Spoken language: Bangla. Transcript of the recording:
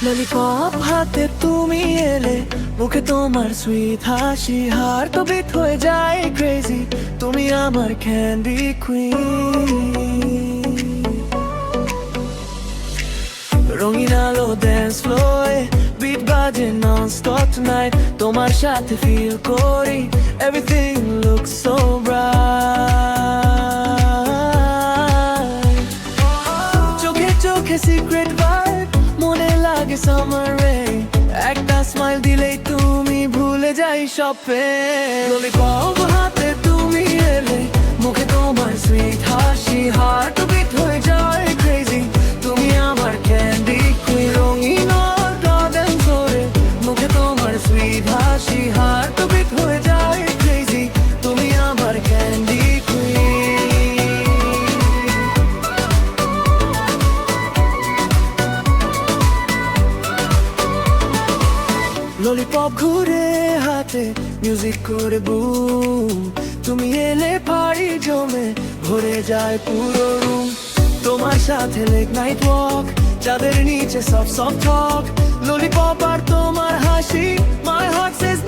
ললিপপ হাতে তুমি এলে, মুখে তোমার সুইট হাসি, হার তো বিট হয়ে যায় ক্রেজি, তুমি আমার ক্যান্ডি কুইন। রঙিন আলো ড্যান্স ফ্লোরে, বিট বাজে নন স্টপ টুনাইট, তোমার সাথে ফিল করি এভরিথিং লুকস সো ব্রাইট। চোখে চোখে সিক্রেট ভাইব, মনে লাগে সামার রেইন, একটা স্মাইল দিলেই তুমি ভুলে যাই সব পেন। ললিপপ হাতে তুমি এলে, মুখে তোমার সুইট হাসি, হার্ট বিট হয়ে যায় ক্রেজি, তুমি আমার ক্যান্ডি কুইন। রঙিন ড্যান্স করে, মুখে তোমার সুইট হাসি, হার্ট বিট হয়ে যায় ক্রেজি, তুমি আমার ক্যান্ডি কুইন। ললিপপ ঘুরে হাতে, মিউজিক করে বুম, তুমি এলে পারি জমে ভরে যায় পুরো রুম। তোমার সাথে লেট নাইট ওয়াক, চাঁদের নিচে সব টক, ললিপপ আর তোমার হাসি, মাই হার্ট সেজ